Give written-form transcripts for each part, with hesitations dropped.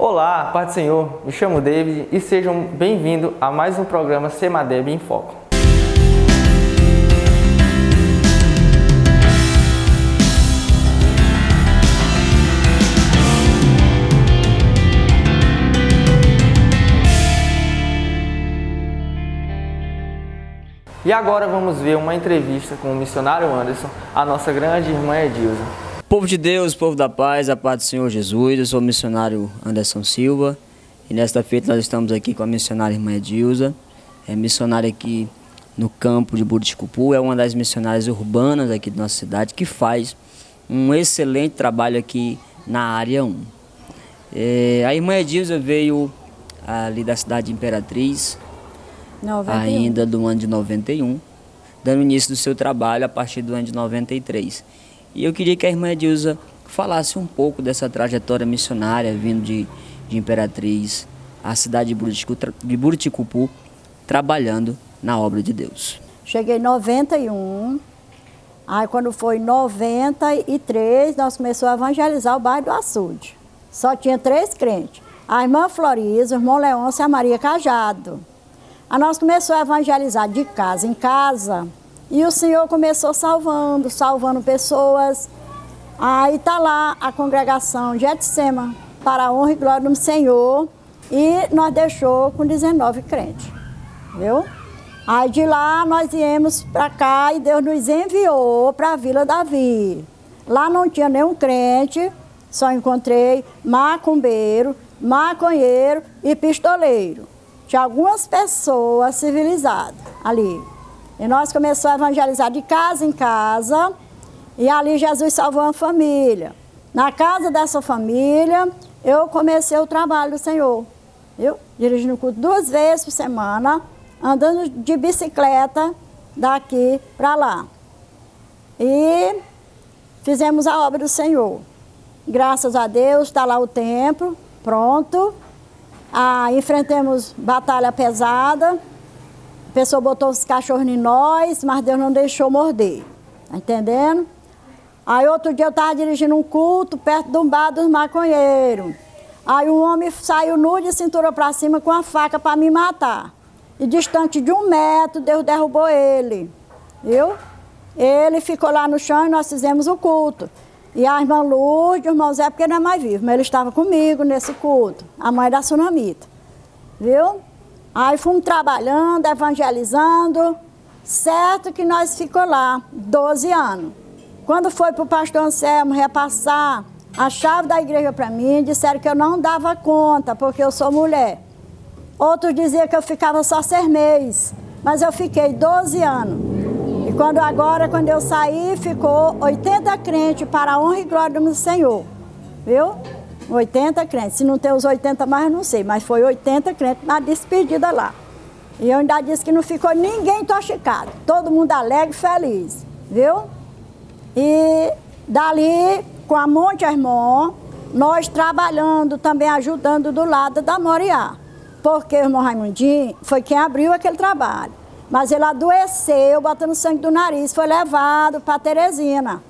Olá, Paz do Senhor, me chamo David e sejam bem-vindos a mais um programa Semadeb em Foco. E agora vamos ver uma entrevista com o missionário Anderson, a nossa grande irmã Edilza. Povo de Deus, povo da paz, a paz do Senhor Jesus, eu sou o missionário Anderson Silva e nesta feita nós estamos aqui com a missionária irmã Edilza, missionária aqui no campo de Buriticupu, é uma das missionárias urbanas aqui da nossa cidade que faz um excelente trabalho aqui na área 1. A irmã Edilza veio ali da cidade de Imperatriz, 91. Ainda do ano de 91, dando início do seu trabalho a partir do ano de 93. E eu queria que a irmã Edilza falasse um pouco dessa trajetória missionária vindo de Imperatriz, a cidade de Buriticupu, trabalhando na obra de Deus. Cheguei em 91, aí quando foi 93, nós começamos a evangelizar o bairro do Açude. Só tinha 3 crentes, a irmã Floriza, o irmão Leôncio e a Maria Cajado. Aí nós começamos a evangelizar de casa em casa, e o Senhor começou salvando pessoas. Aí está lá a congregação Getsema, para a honra e glória do Senhor, e nós deixou com 19 crentes, viu? Aí de lá nós viemos para cá e Deus nos enviou para a Vila Davi. Lá não tinha nenhum crente, só encontrei macumbeiro, maconheiro e pistoleiro. Tinha algumas pessoas civilizadas ali. E nós começamos a evangelizar de casa em casa, e ali Jesus salvou uma família. Na casa dessa família, eu comecei o trabalho do Senhor, viu? Dirigindo o culto 2 vezes por semana, andando de bicicleta daqui para lá. E fizemos a obra do Senhor. Graças a Deus, está lá o templo, pronto. Enfrentamos batalha pesada. A pessoa botou os cachorros em nós, mas Deus não deixou morder. Tá entendendo? Aí outro dia eu estava dirigindo um culto perto de um bar dos maconheiros. Aí um homem saiu nu de cintura para cima com a faca para me matar. E distante de 1 metro, Deus derrubou ele. Viu? Ele ficou lá no chão e nós fizemos o culto. E a irmã Lourdes, o irmão Zé, porque não é mais vivo, mas ele estava comigo nesse culto, a mãe da Sunamita. Viu? Aí fomos trabalhando, evangelizando, certo que nós ficamos lá 12 anos. Quando foi para o pastor Anselmo repassar a chave da igreja para mim, disseram que eu não dava conta, porque eu sou mulher. Outros diziam que eu ficava só 6 meses, mas eu fiquei 12 anos. E quando eu saí, ficou 80 crentes para a honra e glória do Senhor, viu? 80 crentes, se não tem os 80 mais, eu não sei, mas foi 80 crentes na despedida lá. E eu ainda disse que não ficou ninguém toxicado, todo mundo alegre e feliz, viu? E dali, com a Monte Hermon, nós trabalhando, também ajudando do lado da Moriá, porque o irmão Raimundinho foi quem abriu aquele trabalho. Mas ele adoeceu, botando sangue do nariz, foi levado para Teresina.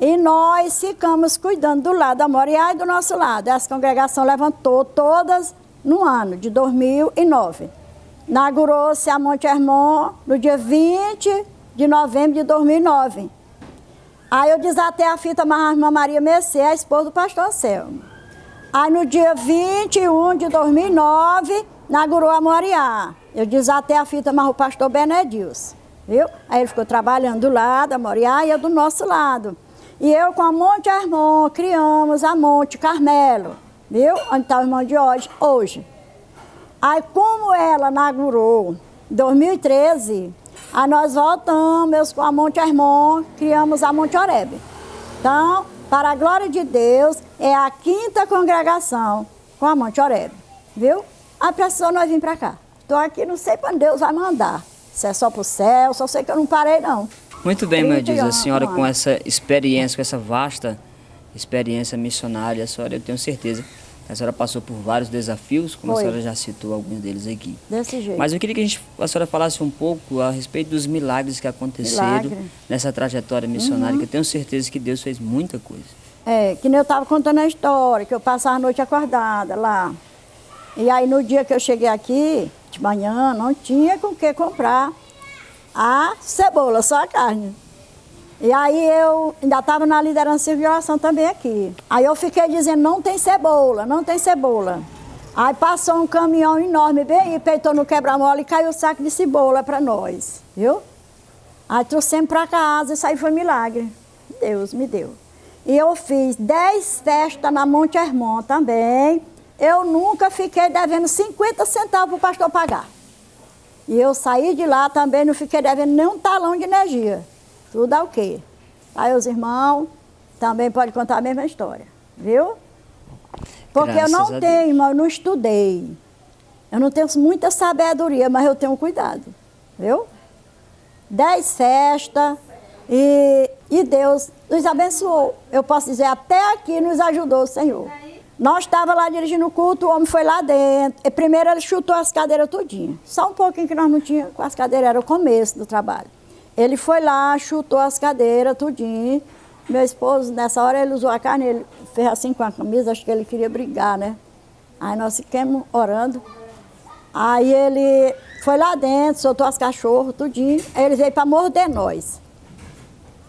E nós ficamos cuidando do lado da Moriá e do nosso lado. Essa congregação levantou todas no ano de 2009. Inaugurou-se a Monte Hermon no dia 20 de novembro de 2009. Aí eu desatei a fita mais a irmã Maria Mercê, a esposa do pastor Anselmo. Aí no dia 21 de 2009, inaugurou a Moriá. Eu desatei a fita mais o pastor Benedilson, viu? Aí ele ficou trabalhando do lado da Moriá e eu do nosso lado. E eu com a Monte Hermon criamos a Monte Carmelo, viu? Onde está o irmão de hoje. Aí como ela inaugurou em 2013, aí nós voltamos com a Monte Hermon, criamos a Monte Oreb. Então, para a glória de Deus, é a 5ª congregação com a Monte Oreb, viu? Aí precisou nós vir para cá. Estou aqui, não sei para onde Deus vai mandar. Se é só para o céu, só sei que eu não parei, não. Muito bem, irmã Edilza, a senhora com essa experiência, com essa vasta experiência missionária, a senhora, eu tenho certeza que a senhora passou por vários desafios, como a senhora já citou alguns deles aqui. Desse jeito. Mas eu queria que a senhora falasse um pouco a respeito dos milagres que aconteceram nessa trajetória missionária, que eu tenho certeza que Deus fez muita coisa. Que nem eu estava contando a história, que eu passava a noite acordada lá. E aí no dia que eu cheguei aqui, de manhã, não tinha com o que comprar a cebola, só a carne. E aí eu ainda estava na liderança de oração também aqui. Aí eu fiquei dizendo, não tem cebola, não tem cebola. Aí passou um caminhão enorme bem aí, peitou no quebra-mola e caiu o saco de cebola para nós, viu? Aí trouxemos para casa, isso aí foi milagre. Deus me deu. E eu fiz 10 festas na Monte Hermon também. Eu nunca fiquei devendo 50 centavos para o pastor pagar. E eu saí de lá também, não fiquei devendo nem um talão de energia. Tudo é o quê? Aí os irmãos também podem contar a mesma história, viu? Porque Graças eu a não Deus. tenho, irmão, eu não estudei. Eu não tenho muita sabedoria, mas eu tenho cuidado, viu? 10 festas e Deus nos abençoou. Eu posso dizer, até aqui nos ajudou o Senhor. Nós estávamos lá dirigindo o culto, o homem foi lá dentro. E primeiro ele chutou as cadeiras todinhas. Só um pouquinho que nós não tínhamos com as cadeiras, era o começo do trabalho. Ele foi lá, chutou as cadeiras tudinho. Meu esposo, nessa hora, ele usou a carne, ele fez assim com a camisa, acho que ele queria brigar, né? Aí nós ficamos orando. Aí ele foi lá dentro, soltou as cachorros, tudinho. Aí ele veio para morder nós.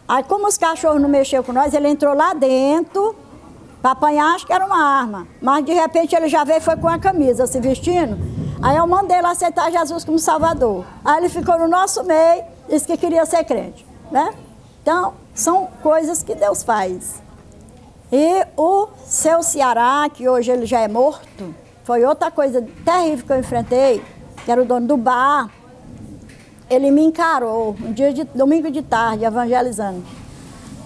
Aí como os cachorros não mexeram com nós, ele entrou lá dentro para apanhar, acho que era uma arma. Mas de repente ele já veio e foi com a camisa, se vestindo. Aí eu mandei ele aceitar Jesus como Salvador. Aí ele ficou no nosso meio, disse que queria ser crente, né? Então, são coisas que Deus faz. E o seu Ceará, que hoje ele já é morto, foi outra coisa terrível que eu enfrentei, que era o dono do bar. Ele me encarou, um dia de domingo de tarde, evangelizando.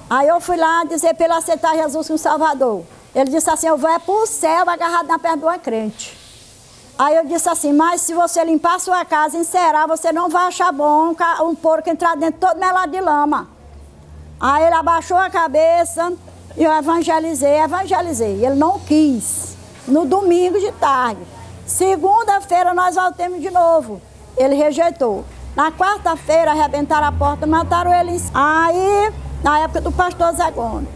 Aí eu fui lá dizer para ele aceitar Jesus como Salvador. Ele disse assim, eu vou para o céu agarrado na perna de uma crente. Aí eu disse assim, mas se você limpar a sua casa, encerar, você não vai achar bom um porco entrar dentro todo melado de lama. Aí ele abaixou a cabeça e eu evangelizei. Ele não quis. No domingo de tarde. Segunda-feira nós voltamos de novo. Ele rejeitou. Na quarta-feira arrebentaram a porta, mataram ele. Aí, na época do pastor Zé Gomes.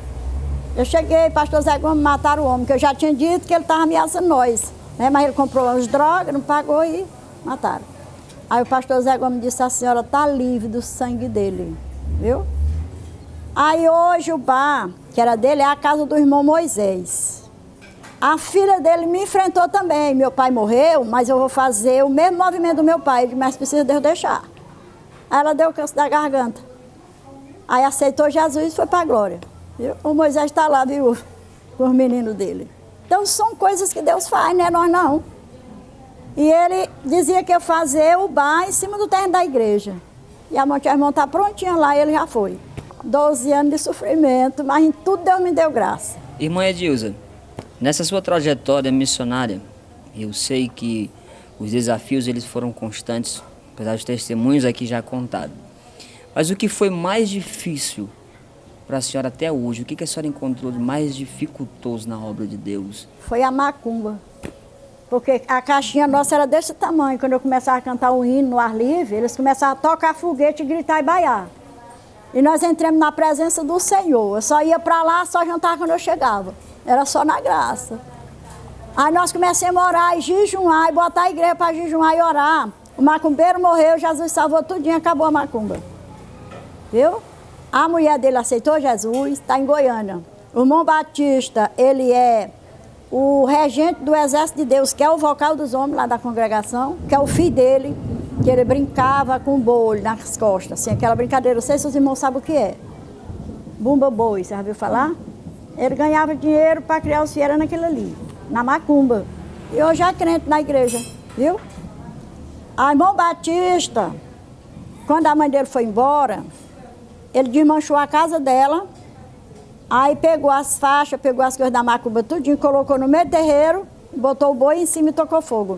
Eu cheguei, pastor Zé Gomes, mataram o homem, que eu já tinha dito que ele estava ameaçando nós. Né? Mas ele comprou as drogas, não pagou e mataram. Aí o pastor Zé Gomes disse, a senhora está livre do sangue dele, viu? Aí hoje o bar, que era dele, é a casa do irmão Moisés. A filha dele me enfrentou também. Meu pai morreu, mas eu vou fazer o mesmo movimento do meu pai, mas precisa de eu deixar. Aí ela deu câncer da garganta. Aí aceitou Jesus e foi para a glória. Viu? O Moisés está lá, viu, com os meninos dele. Então são coisas que Deus faz, né? Nós não. E ele dizia que ia fazer o bar em cima do terreno da igreja. E a Monte Hermon está prontinha lá e ele já foi. 12 anos de sofrimento, mas em tudo Deus me deu graça. Irmã Edilza, nessa sua trajetória missionária, eu sei que os desafios eles foram constantes, apesar dos testemunhos aqui já contados. Mas o que foi mais difícil para a senhora até hoje? O que a senhora encontrou de mais dificultoso na obra de Deus? Foi a macumba. Porque a caixinha nossa era desse tamanho. Quando eu começava a cantar o hino no ar livre, eles começavam a tocar foguete, gritar e baiar. E nós entramos na presença do Senhor. Eu só ia para lá, só jantava quando eu chegava. Era só na graça. Aí nós começamos a orar e jejuar, e botar a igreja para jejuar e orar. O macumbeiro morreu, Jesus salvou tudinho, acabou a macumba. Viu? A mulher dele aceitou Jesus, está em Goiânia. O irmão Batista, ele é o regente do Exército de Deus, que é o vocal dos homens lá da congregação, que é o filho dele, que ele brincava com bolho nas costas, assim, aquela brincadeira, não sei se os irmãos sabem o que é. Bumba boi, você já viu falar? Ele ganhava dinheiro para criar os fieiros naquilo ali, na macumba. E hoje é crente na igreja, viu? A irmão Batista, quando a mãe dele foi embora, ele desmanchou a casa dela, aí pegou as faixas, pegou as coisas da macumba tudinho, colocou no meio do terreiro, botou o boi em cima e tocou fogo.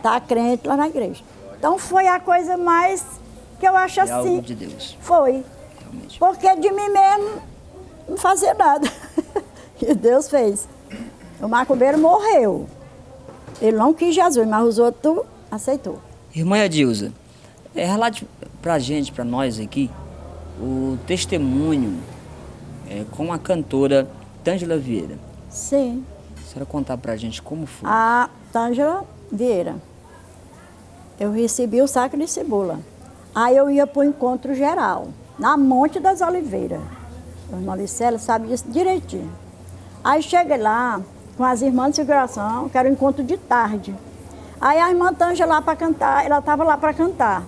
Tá crente lá na igreja. Então foi a coisa mais que eu acho assim. Algo de Deus. Foi. Realmente. Porque de mim mesmo não fazia nada. E Deus fez. O macumbeiro morreu. Ele não quis Jesus, mas os outros aceitou. Irmã Edilza, relate pra gente, pra nós aqui, o testemunho com a cantora Tângela Vieira. Sim. A senhora contar pra gente como foi? A Tângela Vieira. Eu recebi o saco de cebola. Aí eu ia para o encontro geral, na Monte das Oliveiras. O irmão Licélio sabe disso direitinho. Aí cheguei lá com as irmãs de seguração, que era um encontro de tarde. Aí a irmã Tângela lá para cantar, ela estava lá para cantar.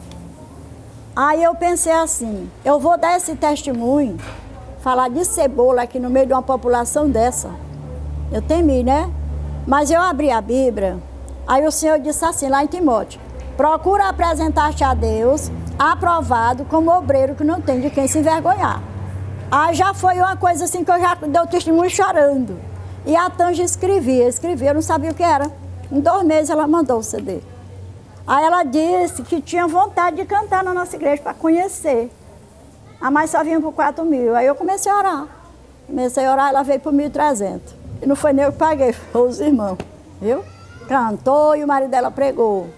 Aí eu pensei assim, eu vou dar esse testemunho, falar de cebola aqui no meio de uma população dessa. Eu temi, né? Mas eu abri a Bíblia, aí o Senhor disse assim, lá em Timóteo, procura apresentar-te a Deus, aprovado como obreiro que não tem de quem se envergonhar. Aí já foi uma coisa assim que eu já dei o testemunho chorando. E a Tângela escrevia, eu não sabia o que era. Em 2 meses ela mandou o CD. Aí ela disse que tinha vontade de cantar na nossa igreja para conhecer. A mãe só vinha por 4.000. Aí eu comecei a orar. Ela veio por 1.300. E não foi nem eu que paguei, foi os irmãos. Viu? Cantou e o marido dela pregou.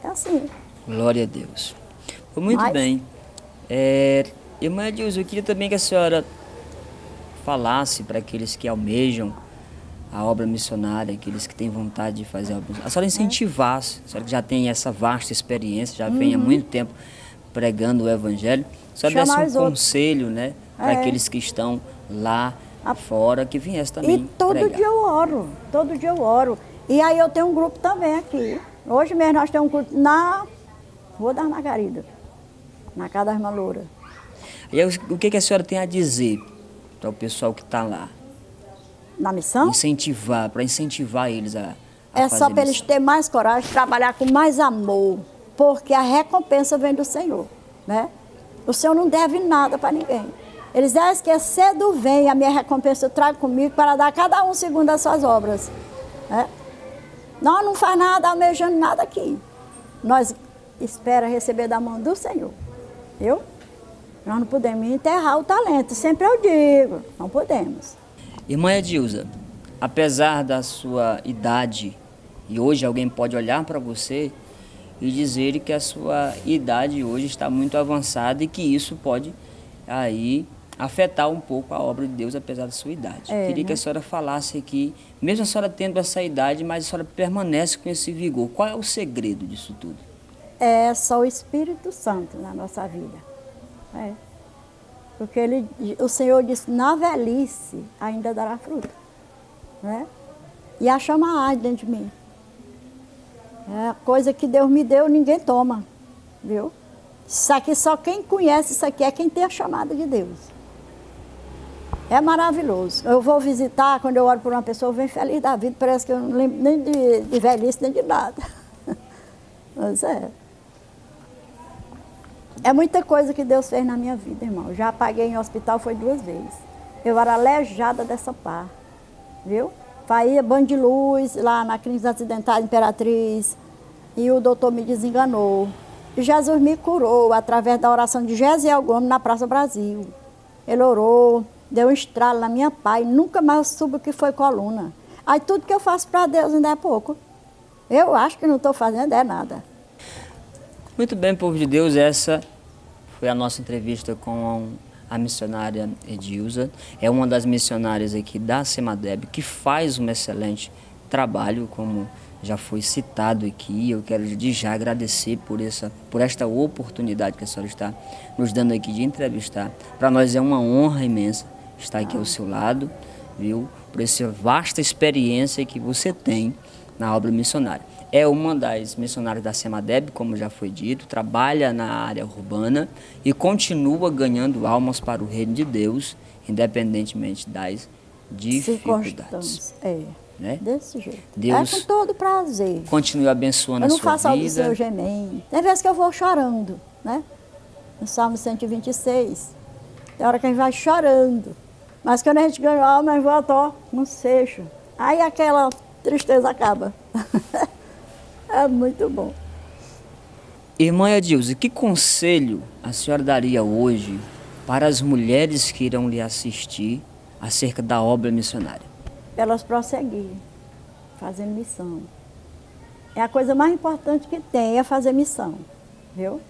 É assim. Glória a Deus. Muito bem. Irmã Edilza, eu queria também que a senhora falasse para aqueles que almejam a obra missionária, aqueles que têm vontade de fazer a obra missionária. A senhora incentivasse, a senhora que já tem essa vasta experiência, já vem há muito tempo pregando o Evangelho, a senhora desse um conselho, né, para aqueles que estão lá fora, que viesse também E todo pregar. Todo dia eu oro. E aí eu tenho um grupo também aqui. Hoje mesmo nós temos um culto na Rua das Margaridas, na casa da irmã Loura. E aí, o que a senhora tem a dizer para o pessoal que está lá? Na missão? Para incentivar eles a É fazer só para eles missão. terem mais coragem, trabalhar com mais amor, porque a recompensa vem do Senhor, né? O Senhor não deve nada para ninguém. Eles dizem que cedo vem a minha recompensa, eu trago comigo para dar a cada um segundo as suas obras, né? Nós não faz nada, almejando nada aqui. Nós espera receber da mão do Senhor, viu? Nós não podemos enterrar o talento, sempre eu digo, não podemos. Irmã Edilza, apesar da sua idade, e hoje alguém pode olhar para você e dizer que a sua idade hoje está muito avançada e que isso pode aí afetar um pouco a obra de Deus, apesar da sua idade. Queria que a senhora falasse aqui, mesmo a senhora tendo essa idade, mas a senhora permanece com esse vigor. Qual é o segredo disso tudo? É só o Espírito Santo na nossa vida. Porque o Senhor disse, na velhice ainda dará fruto, né? E a chama arde dentro de mim. É a coisa que Deus me deu, ninguém toma, viu? Isso aqui, só quem conhece isso aqui é quem tem a chamada de Deus. É maravilhoso. Eu vou visitar, quando eu oro por uma pessoa, eu venho feliz da vida, parece que eu não lembro nem de velhice, nem de nada. Mas é muita coisa que Deus fez na minha vida, irmão. Já paguei em hospital, foi 2 vezes. Eu era aleijada dessa pá, viu? Faía banho de luz lá na clínica acidental Imperatriz e o doutor me desenganou. E Jesus me curou através da oração de Gesiel Gomes na Praça Brasil. Ele orou, deu um estralo na minha pá e nunca mais eu soube o que foi coluna. Aí tudo que eu faço para Deus ainda é pouco. Eu acho que não estou fazendo nada. Muito bem, povo de Deus, essa foi a nossa entrevista com a missionária Edilza. É uma das missionárias aqui da Semadeb, que faz um excelente trabalho, como já foi citado aqui. Eu quero de já agradecer por esta oportunidade que a senhora está nos dando aqui de entrevistar. Para nós é uma honra imensa estar aqui ao seu lado, viu? Por essa vasta experiência que você tem na obra missionária. É uma das missionárias da Semadeb, como já foi dito, trabalha na área urbana e continua ganhando almas para o reino de Deus, independentemente das dificuldades. Né? Desse jeito. Deus com todo prazer. Continue abençoando a sua vida. Eu não faço algo do seu gemém. Tem vezes que eu vou chorando, né? No Salmo 126. Tem hora que a gente vai chorando. Mas quando a gente ganha alma, a gente volta, ó, no seixo. Aí aquela tristeza acaba. É muito bom. Irmã Edilza, que conselho a senhora daria hoje para as mulheres que irão lhe assistir acerca da obra missionária? Elas prosseguirem, fazendo missão. É a coisa mais importante que tem, é fazer missão, viu?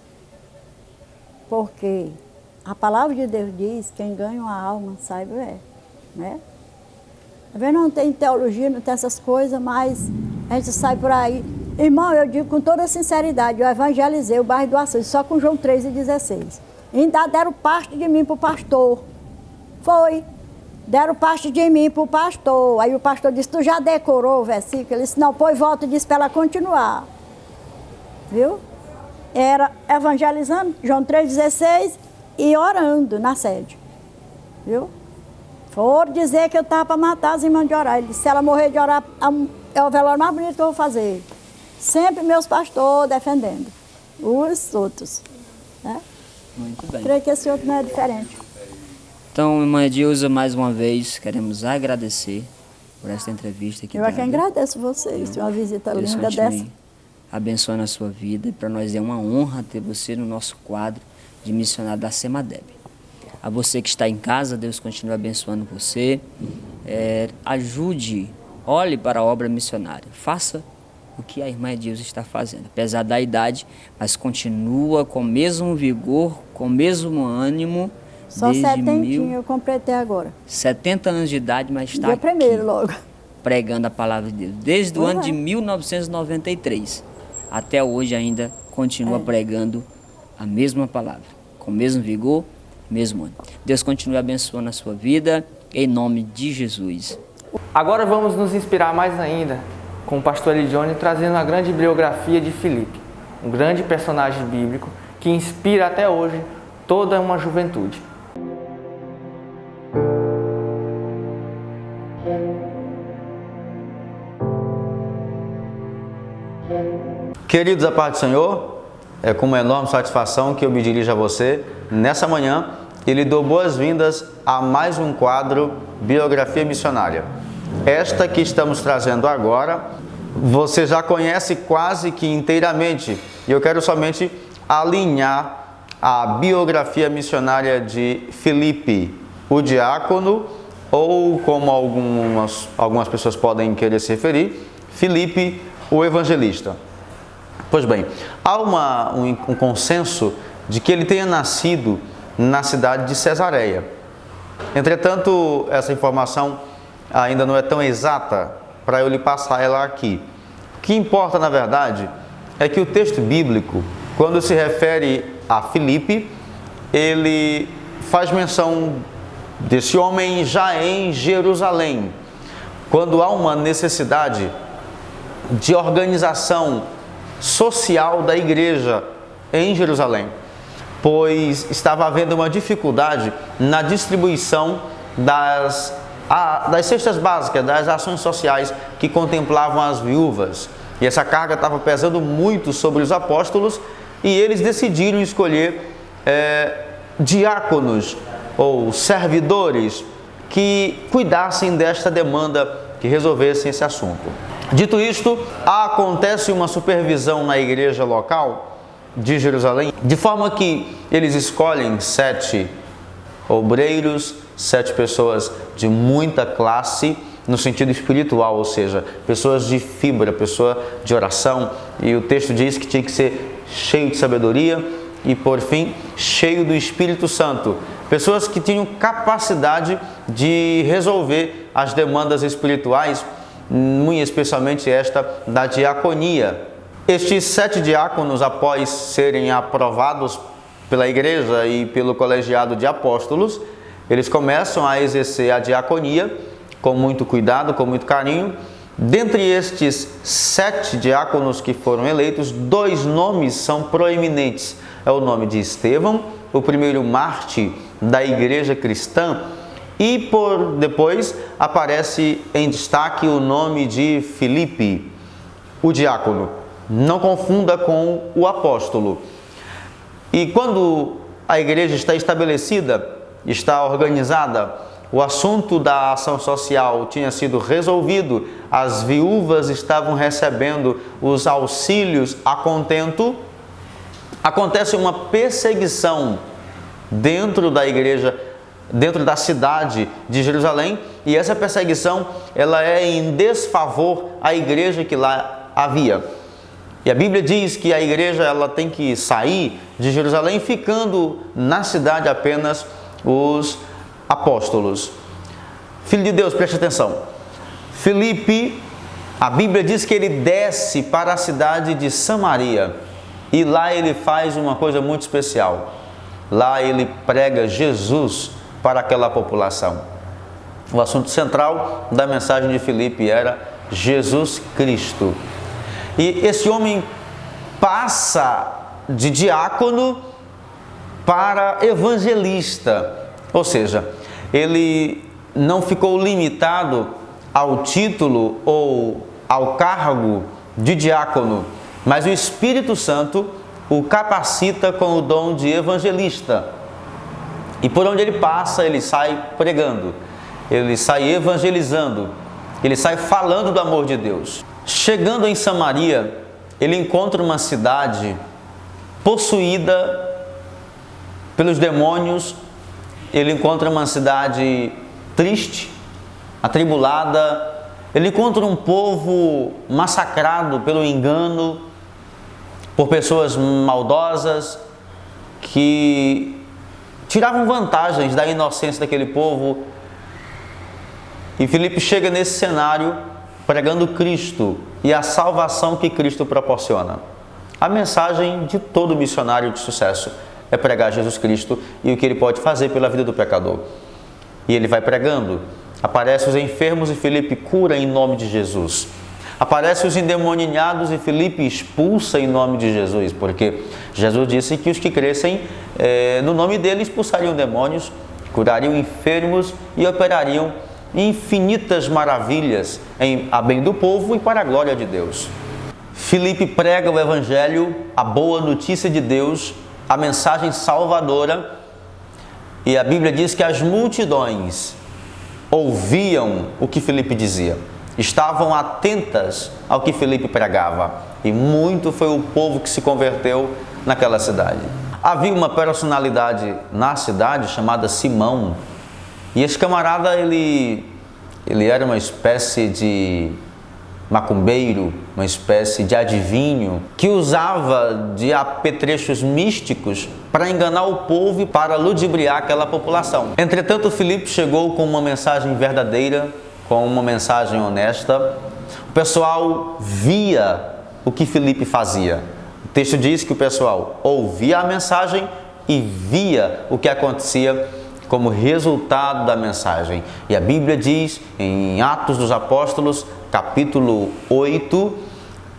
Porque A palavra de Deus diz, quem ganha uma alma, saiba né? Às vezes não tem teologia, não tem essas coisas, mas a gente sai por aí. Irmão, eu digo com toda sinceridade, eu evangelizei o bairro do Açude, só com João 3,16. Ainda deram parte de mim para o pastor. Foi. Deram parte de mim para o pastor. Aí o pastor disse, tu já decorou o versículo? Ele disse, não, pôs volta e disse para ela continuar. Viu? Era evangelizando, João 3,16, e orando na sede. Viu? Foram dizer que eu estava para matar as irmãs de orar. Ele disse, se ela morrer de orar, é o velório mais bonito que eu vou fazer. Sempre meus pastores defendendo. Os outros. Né? Muito bem. Creio que esse outro não é diferente. Então, irmã Edilza, mais uma vez, queremos agradecer por esta entrevista aqui. Eu é que agradeço vocês, uma visita Deus linda continue dessa. abençoando a sua vida. Para nós é uma honra ter você no nosso quadro de missionário da Semadeb. A você que está em casa, Deus continue abençoando você. Ajude, olhe para a obra missionária. Faça o que a irmã Edilza está fazendo. Apesar da idade, mas continua com o mesmo vigor, com o mesmo ânimo. Só 70 eu completei agora. 70 anos de idade, mas está Dia aqui, primeiro logo. pregando a palavra de Deus. Desde o ano de 1993 até hoje ainda continua pregando a mesma palavra, com o mesmo vigor, mesmo ânimo. Deus continue abençoando a sua vida, em nome de Jesus. Agora vamos nos inspirar mais ainda com o pastor Elidione trazendo a grande biografia de Filipe, um grande personagem bíblico que inspira até hoje toda uma juventude. Queridos, a paz do Senhor, é com uma enorme satisfação que eu me dirijo a você nessa manhã e lhe dou boas-vindas a mais um quadro Biografia Missionária. Esta que estamos trazendo agora, você já conhece quase que inteiramente, e eu quero somente alinhar a biografia missionária de Filipe, o diácono, ou como algumas pessoas podem querer se referir, Filipe, o evangelista. Pois bem, há um consenso de que ele tenha nascido na cidade de Cesareia. Entretanto, essa informação ainda não é tão exata para eu lhe passar ela aqui. O que importa, na verdade, é que o texto bíblico, quando se refere a Filipe, ele faz menção desse homem já em Jerusalém, quando há uma necessidade de organização social da igreja em Jerusalém, pois estava havendo uma dificuldade na distribuição das cestas básicas, das ações sociais que contemplavam as viúvas. E essa carga estava pesando muito sobre os apóstolos e eles decidiram escolher diáconos ou servidores que cuidassem desta demanda, que resolvessem esse assunto. Dito isto, acontece uma supervisão na igreja local de Jerusalém, de forma que eles escolhem 7 obreiros, 7 pessoas de muita classe, no sentido espiritual, ou seja, pessoas de fibra, pessoa de oração, e o texto diz que tinha que ser cheio de sabedoria e, por fim, cheio do Espírito Santo. Pessoas que tinham capacidade de resolver as demandas espirituais, muito especialmente esta da diaconia. Estes 7 diáconos, após serem aprovados pela igreja e pelo colegiado de apóstolos, eles começam a exercer a diaconia com muito cuidado, com muito carinho. Dentre estes 7 diáconos que foram eleitos, 2 nomes são proeminentes. É o nome de Estevão, o primeiro mártir da igreja cristã, e depois aparece em destaque o nome de Filipe, o diácono. Não confunda com o apóstolo. E quando a igreja está estabelecida, está organizada, o assunto da ação social tinha sido resolvido, as viúvas estavam recebendo os auxílios a contento, acontece uma perseguição dentro da igreja, dentro da cidade de Jerusalém, e essa perseguição ela é em desfavor à igreja que lá havia. E a Bíblia diz que a igreja ela tem que sair de Jerusalém, ficando na cidade apenas os apóstolos. Filho de Deus, preste atenção. Filipe, a Bíblia diz que ele desce para a cidade de Samaria e lá ele faz uma coisa muito especial. Lá ele prega Jesus para aquela população. O assunto central da mensagem de Filipe era Jesus Cristo. E esse homem passa de diácono para evangelista, ou seja, ele não ficou limitado ao título ou ao cargo de diácono, mas o Espírito Santo o capacita com o dom de evangelista. E por onde ele passa, ele sai pregando, ele sai evangelizando, ele sai falando do amor de Deus. Chegando em Samaria, ele encontra uma cidade possuída pelos demônios, ele encontra uma cidade triste, atribulada, ele encontra um povo massacrado pelo engano, por pessoas maldosas que tiravam vantagens da inocência daquele povo. E Filipe chega nesse cenário pregando Cristo e a salvação que Cristo proporciona. A mensagem de todo missionário de sucesso é pregar Jesus Cristo e o que ele pode fazer pela vida do pecador. E ele vai pregando. Aparecem os enfermos e Filipe cura em nome de Jesus. Aparecem os endemoniados e Filipe expulsa em nome de Jesus, porque Jesus disse que os que crescem no nome dele expulsariam demônios, curariam enfermos e operariam infinitas maravilhas a bem do povo e para a glória de Deus. Filipe prega o Evangelho, a boa notícia de Deus, a mensagem salvadora, e a Bíblia diz que as multidões ouviam o que Filipe dizia, estavam atentas ao que Filipe pregava, e muito foi o povo que se converteu naquela cidade. Havia uma personalidade na cidade chamada Simão, e esse camarada, ele era uma espécie de macumbeiro, uma espécie de adivinho, que usava de apetrechos místicos para enganar o povo e para ludibriar aquela população. Entretanto, Filipe chegou com uma mensagem verdadeira, com uma mensagem honesta. O pessoal via o que Filipe fazia. O texto diz que o pessoal ouvia a mensagem e via o que acontecia como resultado da mensagem. E a Bíblia diz em Atos dos Apóstolos, capítulo 8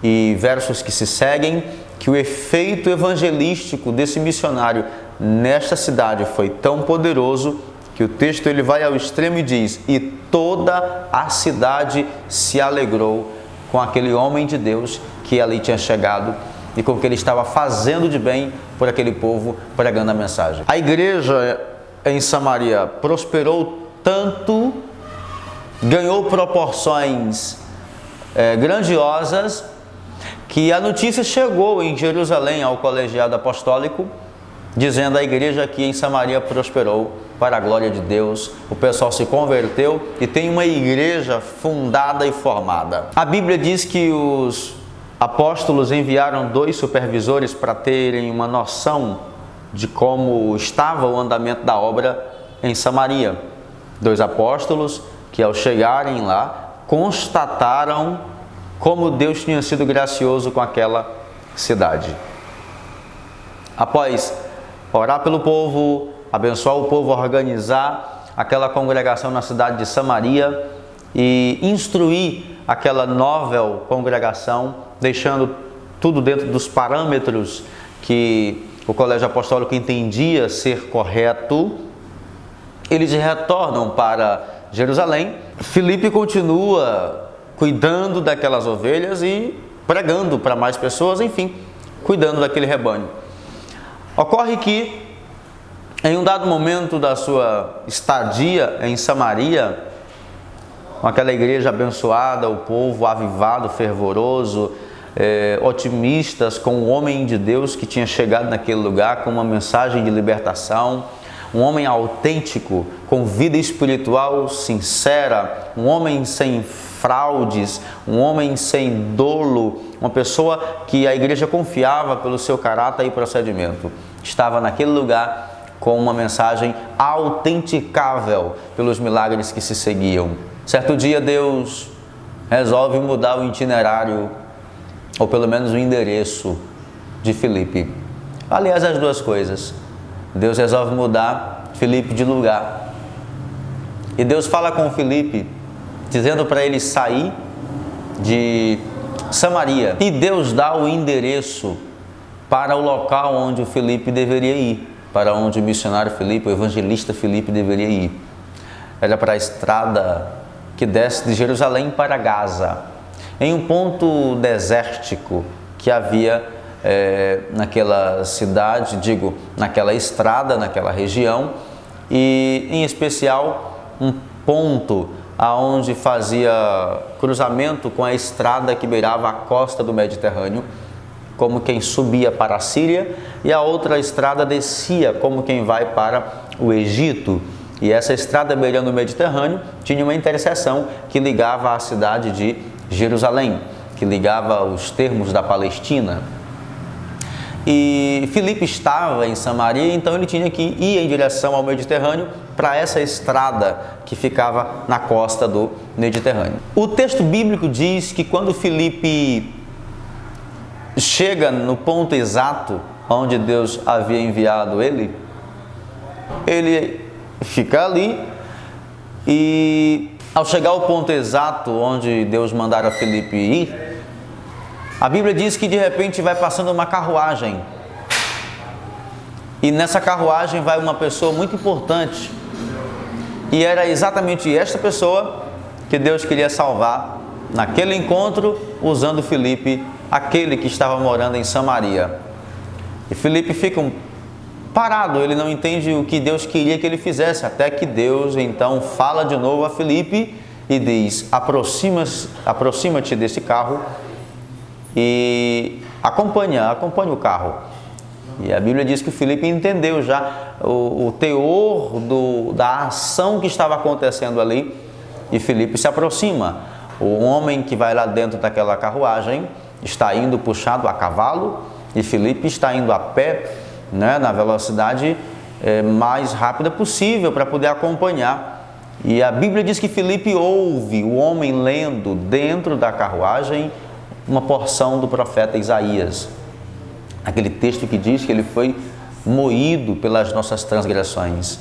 e versos que se seguem, que o efeito evangelístico desse missionário nesta cidade foi tão poderoso que o texto ele vai ao extremo e diz: e toda a cidade se alegrou com aquele homem de Deus que ali tinha chegado e com o que ele estava fazendo de bem por aquele povo, pregando a mensagem. A igreja em Samaria prosperou tanto, ganhou proporções grandiosas, que a notícia chegou em Jerusalém ao colegiado apostólico, dizendo: a igreja aqui em Samaria prosperou para a glória de Deus, o pessoal se converteu e tem uma igreja fundada e formada. A Bíblia diz que os apóstolos enviaram 2 supervisores para terem uma noção de como estava o andamento da obra em Samaria. 2 apóstolos que, ao chegarem lá, constataram como Deus tinha sido gracioso com aquela cidade. Após orar pelo povo, abençoar o povo, organizar aquela congregação na cidade de Samaria e instruir aquela nova congregação, deixando tudo dentro dos parâmetros que o colégio apostólico entendia ser correto, eles retornam para Jerusalém. Filipe continua cuidando daquelas ovelhas e pregando para mais pessoas, enfim, cuidando daquele rebanho. Ocorre que, em um dado momento da sua estadia em Samaria, com aquela igreja abençoada, o povo avivado, fervoroso, otimistas com o homem de Deus que tinha chegado naquele lugar com uma mensagem de libertação, um homem autêntico, com vida espiritual sincera, um homem sem fraudes, um homem sem dolo, uma pessoa que a igreja confiava pelo seu caráter e procedimento. Estava naquele lugar com uma mensagem autenticável pelos milagres que se seguiam. Certo dia Deus resolve mudar o itinerário, ou pelo menos o endereço de Filipe. Aliás, as duas coisas. Deus resolve mudar Filipe de lugar. E Deus fala com Filipe, dizendo para ele sair de Samaria. E Deus dá o endereço para o local onde o Filipe deveria ir, para onde o missionário Filipe, o evangelista Filipe deveria ir. Era para a estrada que desce de Jerusalém para Gaza, em um ponto desértico que havia naquela cidade, naquela estrada, naquela região, e em especial um ponto aonde fazia cruzamento com a estrada que beirava a costa do Mediterrâneo, como quem subia para a Síria, e a outra estrada descia como quem vai para o Egito. E essa estrada beirando o Mediterrâneo tinha uma interseção que ligava a cidade de Jerusalém, que ligava os termos da Palestina. E Filipe estava em Samaria, então ele tinha que ir em direção ao Mediterrâneo para essa estrada que ficava na costa do Mediterrâneo. O texto bíblico diz que quando Filipe chega no ponto exato onde Deus havia enviado ele fica ali e ao chegar ao ponto exato onde Deus mandara Filipe ir, a Bíblia diz que de repente vai passando uma carruagem. E nessa carruagem vai uma pessoa muito importante. E era exatamente esta pessoa que Deus queria salvar naquele encontro, usando Filipe, aquele que estava morando em Samaria. E Filipe fica parado, ele não entende o que Deus queria que ele fizesse, até que Deus então fala de novo a Filipe e diz: aproxima-te desse carro e acompanha o carro. E a Bíblia diz que o Filipe entendeu já o teor da ação que estava acontecendo ali, e Filipe se aproxima. O homem que vai lá dentro daquela carruagem está indo puxado a cavalo e Filipe está indo a pé, na velocidade mais rápida possível para poder acompanhar. E a Bíblia diz que Filipe ouve o homem lendo dentro da carruagem uma porção do profeta Isaías, aquele texto que diz que ele foi moído pelas nossas transgressões,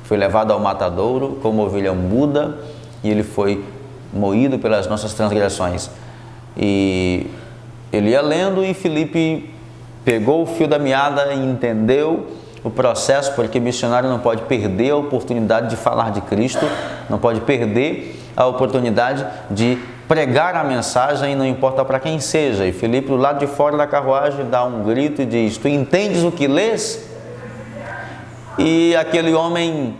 foi levado ao matadouro como ovelha muda, e ele foi moído pelas nossas transgressões. E ele ia lendo e Filipe pegou o fio da meada e entendeu o processo, porque missionário não pode perder a oportunidade de falar de Cristo, não pode perder a oportunidade de pregar a mensagem, não importa para quem seja. E Filipe, do lado de fora da carruagem, dá um grito e diz: tu entendes o que lês? E aquele homem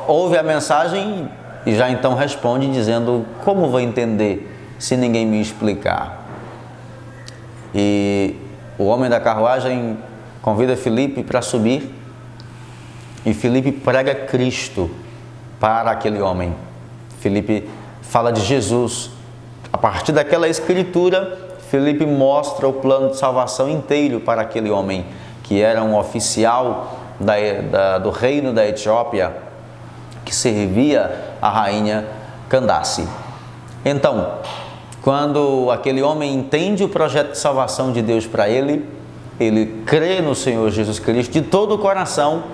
ouve a mensagem e já então responde dizendo: como vou entender se ninguém me explicar? E o homem da carruagem convida Filipe para subir, e Filipe prega Cristo para aquele homem. Filipe fala de Jesus. A partir daquela escritura, Filipe mostra o plano de salvação inteiro para aquele homem, que era um oficial do reino da Etiópia, que servia a rainha Candace. Então, quando aquele homem entende o projeto de salvação de Deus para ele, ele crê no Senhor Jesus Cristo de todo o coração,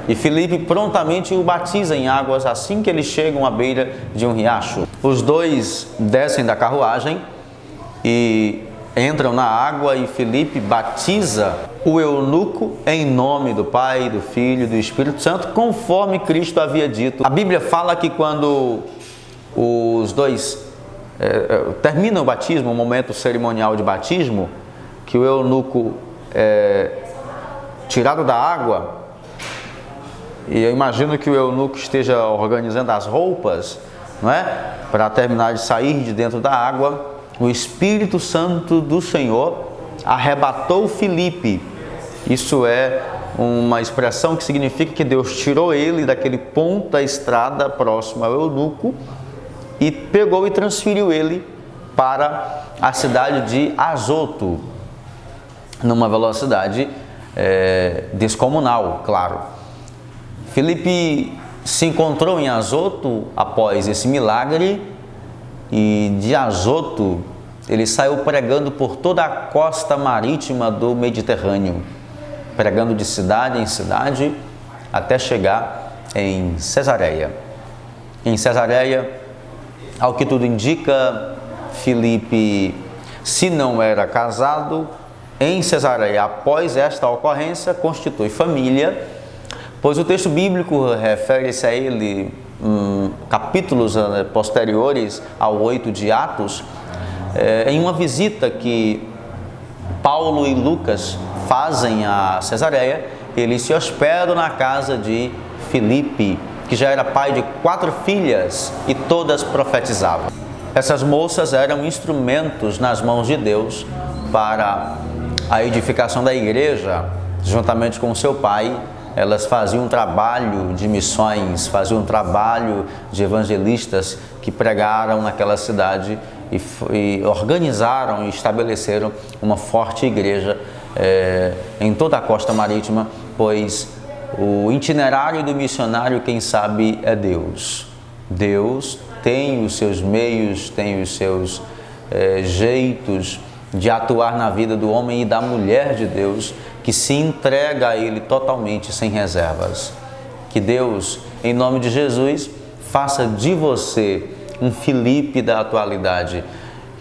e Filipe prontamente o batiza em águas assim que eles chegam à beira de um riacho. Os dois descem da carruagem e entram na água, e Filipe batiza o eunuco em nome do Pai, do Filho e do Espírito Santo, conforme Cristo havia dito. A Bíblia fala que quando os dois terminam o batismo, o momento cerimonial de batismo, que o eunuco é tirado da água, e eu imagino que o eunuco esteja organizando as roupas, não é? Para terminar de sair de dentro da água, o Espírito Santo do Senhor arrebatou Filipe. Isso é uma expressão que significa que Deus tirou ele daquele ponto da estrada próximo ao eunuco e pegou e transferiu ele para a cidade de Azoto, numa velocidade descomunal, claro. Filipe se encontrou em Azoto após esse milagre e de Azoto ele saiu pregando por toda a costa marítima do Mediterrâneo, pregando de cidade em cidade até chegar em Cesareia. Em Cesareia, ao que tudo indica, Filipe, se não era casado, em Cesareia, após esta ocorrência, constitui família, pois o texto bíblico refere-se a ele capítulos posteriores ao 8 de Atos, em uma visita que Paulo e Lucas fazem a Cesareia. Eles se hospedam na casa de Filipe, que já era pai de 4 filhas e todas profetizavam. Essas moças eram instrumentos nas mãos de Deus para a edificação da igreja. Juntamente com seu pai, elas faziam um trabalho de missões, faziam um trabalho de evangelistas que pregaram naquela cidade e organizaram e estabeleceram uma forte igreja em toda a costa marítima, pois o itinerário do missionário, quem sabe, é Deus. Deus tem os seus meios, tem os seus jeitos de atuar na vida do homem e da mulher de Deus, que se entrega a Ele totalmente, sem reservas. Que Deus, em nome de Jesus, faça de você um Filipe da atualidade.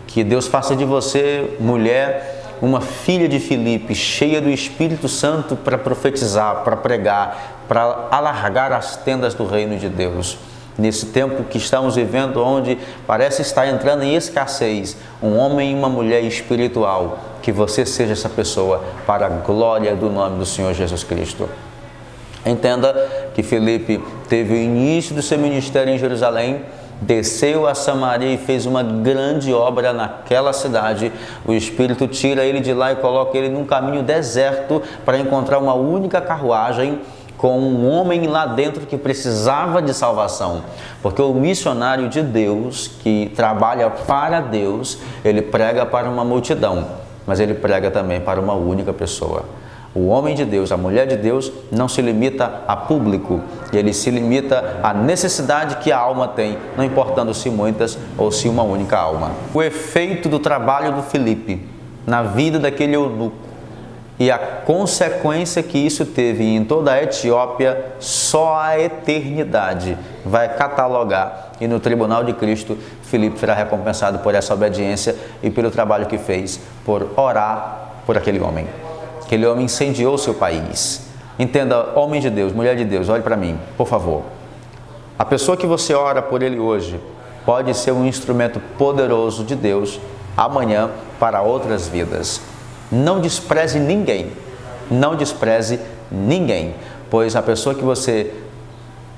Que Deus faça de você, mulher, uma filha de Filipe, cheia do Espírito Santo para profetizar, para pregar, para alargar as tendas do reino de Deus. Nesse tempo que estamos vivendo, onde parece estar entrando em escassez, um homem e uma mulher espiritual, que você seja essa pessoa para a glória do nome do Senhor Jesus Cristo. Entenda que Filipe teve o início do seu ministério em Jerusalém, desceu a Samaria e fez uma grande obra naquela cidade. O Espírito tira ele de lá e coloca ele num caminho deserto para encontrar uma única carruagem com um homem lá dentro que precisava de salvação. Porque o missionário de Deus, que trabalha para Deus, ele prega para uma multidão, mas ele prega também para uma única pessoa. O homem de Deus, a mulher de Deus, não se limita a público, ele se limita à necessidade que a alma tem, não importando se muitas ou se uma única alma. O efeito do trabalho do Filipe na vida daquele eunuco e a consequência que isso teve em toda a Etiópia, só a eternidade vai catalogar. E no tribunal de Cristo, Filipe será recompensado por essa obediência e pelo trabalho que fez por orar por aquele homem. Aquele homem incendiou seu país. Entenda, homem de Deus, mulher de Deus, olhe para mim, por favor. A pessoa que você ora por ele hoje pode ser um instrumento poderoso de Deus amanhã para outras vidas. Não despreze ninguém, não despreze ninguém, pois a pessoa que você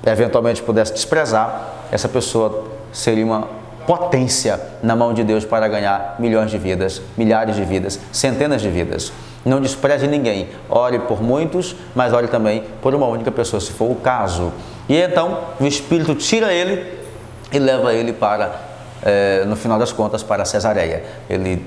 eventualmente pudesse desprezar, essa pessoa seria uma potência na mão de Deus para ganhar milhões de vidas, milhares de vidas, centenas de vidas. Não despreze ninguém, ore por muitos, mas ore também por uma única pessoa, se for o caso. E então o Espírito tira ele e leva ele para, no final das contas, para Cesareia.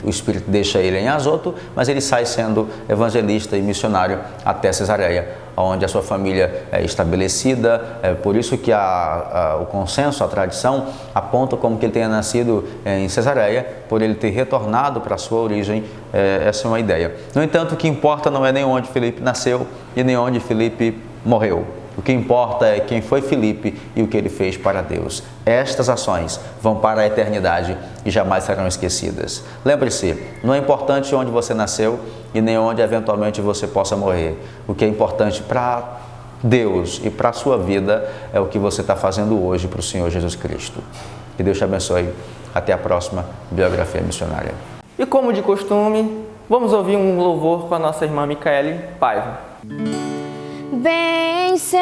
O Espírito deixa ele em Azoto, mas ele sai sendo evangelista e missionário até Cesareia, onde a sua família é estabelecida. É por isso que o consenso, a tradição, aponta como que ele tenha nascido em Cesareia, por ele ter retornado para a sua origem. Essa é uma ideia. No entanto, o que importa não é nem onde Filipe nasceu e nem onde Filipe morreu. O que importa é quem foi Filipe e o que ele fez para Deus. Estas ações vão para a eternidade e jamais serão esquecidas. Lembre-se, não é importante onde você nasceu e nem onde eventualmente você possa morrer. O que é importante para Deus e para a sua vida é o que você está fazendo hoje para o Senhor Jesus Cristo. Que Deus te abençoe. Até a próxima Biografia Missionária. E como de costume, vamos ouvir um louvor com a nossa irmã Micaele Paiva. Bem sei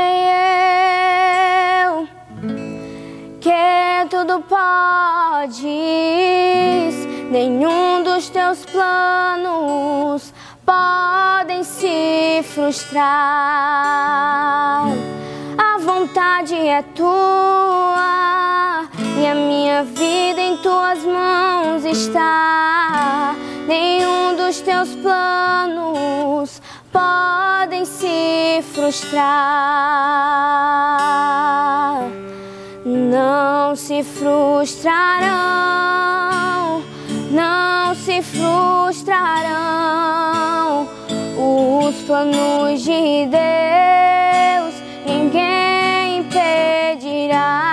eu que tudo podes, nenhum dos teus planos podem se frustrar. A vontade é tua e a minha minha vida em tuas mãos está. Nenhum dos teus planos podem se frustrar. Não se frustrarão, não se frustrarão os planos de Deus, ninguém impedirá.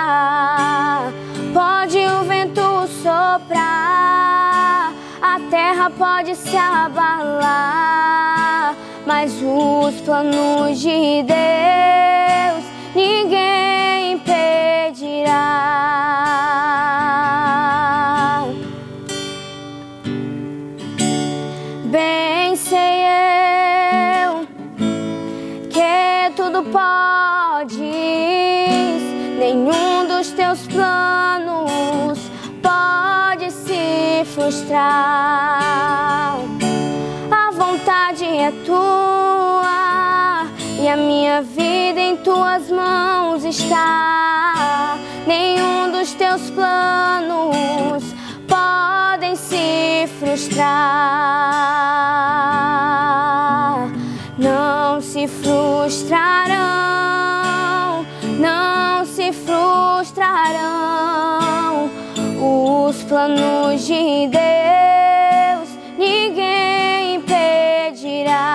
Pode o vento soprar, a terra pode se abalar, mas os planos de Deus ninguém impedirá. Bem sei eu que tudo podes, nenhum dos teus planos pode se frustrar. A vontade é tua e a minha vida em tuas mãos está. Nenhum dos teus planos podem se frustrar. Não se frustrarão, não se frustrarão os planos de Deus, ninguém impedirá.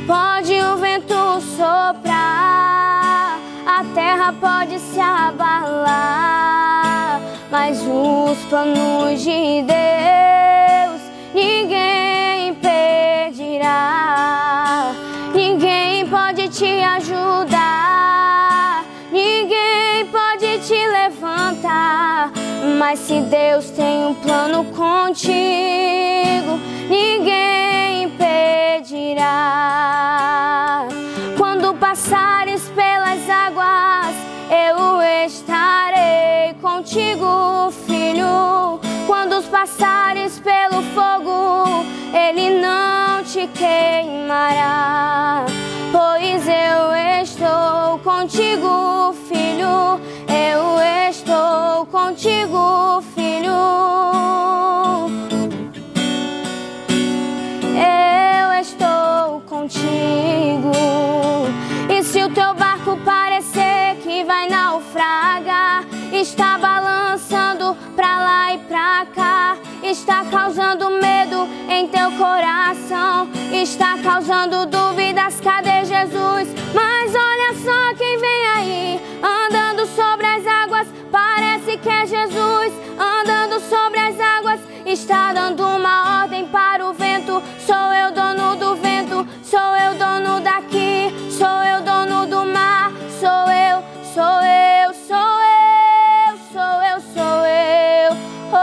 Pode o vento soprar, a terra pode se abalar, mas os planos de Deus ninguém impedirá. Ninguém pode te ajudar, ninguém pode te levantar, mas se Deus tem um plano contigo, ninguém impedirá. Quando passares pelas águas, eu estarei contigo, filho. Quando os passares pelo fogo, ele não te queimará. Pois eu estou contigo, filho. Eu estou contigo, filho. Eu estou contigo. E se o teu barco parecer que vai naufragar, está balançando pra lá e pra cá, está causando medo em teu coração, está causando dúvidas, cadê Jesus? Mas olha só quem vem aí, andando sobre as águas, parece que é Jesus, andando sobre as águas, está dando uma ordem para o vento. Sou eu dono do vento, sou eu dono daqui, sou eu dono do mar, sou eu, sou eu, sou eu, sou eu, sou eu. Oh, oh,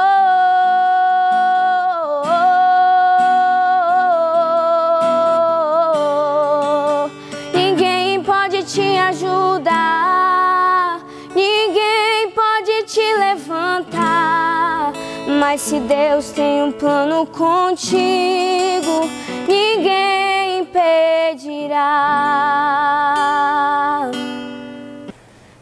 oh, oh. Ninguém pode te ajudar, ninguém pode te levantar, mas se Deus tem um plano contigo, ninguém impedirá.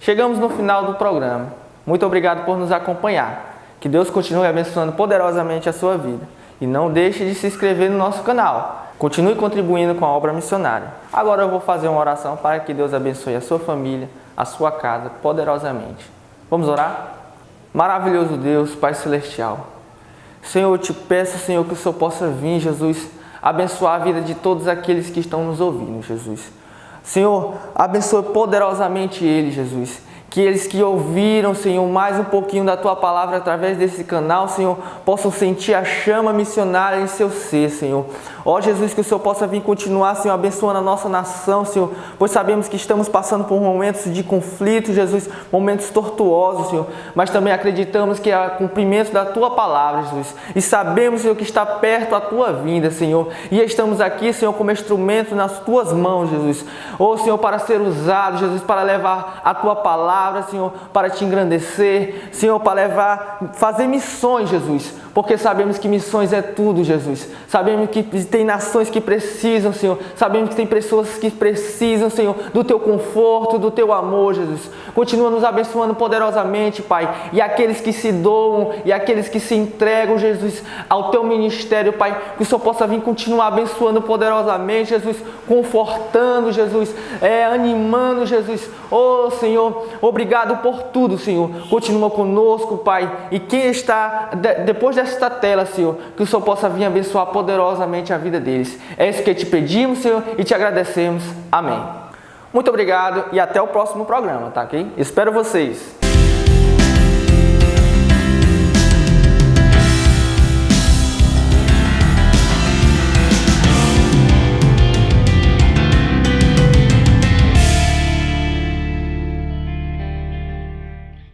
Chegamos no final do programa. Muito obrigado por nos acompanhar. Que Deus continue abençoando poderosamente a sua vida. E não deixe de se inscrever no nosso canal. Continue contribuindo com a obra missionária. Agora eu vou fazer uma oração para que Deus abençoe a sua família, a sua casa, poderosamente. Vamos orar? Maravilhoso Deus, Pai Celestial. Senhor, eu te peço, Senhor, que o Senhor possa vir, Jesus, abençoar a vida de todos aqueles que estão nos ouvindo, Jesus. Senhor, abençoe poderosamente eles, Jesus. Que eles que ouviram, Senhor, mais um pouquinho da Tua Palavra através desse canal, Senhor, possam sentir a chama missionária em seu ser, Senhor. Ó Jesus, que o Senhor possa vir continuar, Senhor, abençoando a nossa nação, Senhor, pois sabemos que estamos passando por momentos de conflito, Jesus, momentos tortuosos, Senhor, mas também acreditamos que é o cumprimento da Tua Palavra, Jesus, e sabemos, Senhor, que está perto a Tua vinda, Senhor, e estamos aqui, Senhor, como instrumento nas Tuas mãos, Jesus. Ó Senhor, para ser usado, Jesus, para levar a Tua Palavra, palavra, Senhor, para te engrandecer, Senhor, para fazer missões, Jesus, porque sabemos que missões é tudo, Jesus. Sabemos que tem nações que precisam, Senhor. Sabemos que tem pessoas que precisam, Senhor, do Teu conforto, do Teu amor, Jesus. Continua nos abençoando poderosamente, Pai. E aqueles que se doam e aqueles que se entregam, Jesus, ao Teu ministério, Pai, que o Senhor possa vir continuar abençoando poderosamente, Jesus, confortando, Jesus, animando, Jesus. Oh, Senhor, obrigado por tudo, Senhor. Continua conosco, Pai. E quem está depois desta tela, Senhor, que o Senhor possa vir abençoar poderosamente a vida deles. É isso que te pedimos, Senhor, e te agradecemos. Amém. Muito obrigado e até o próximo programa, tá ok? Espero vocês.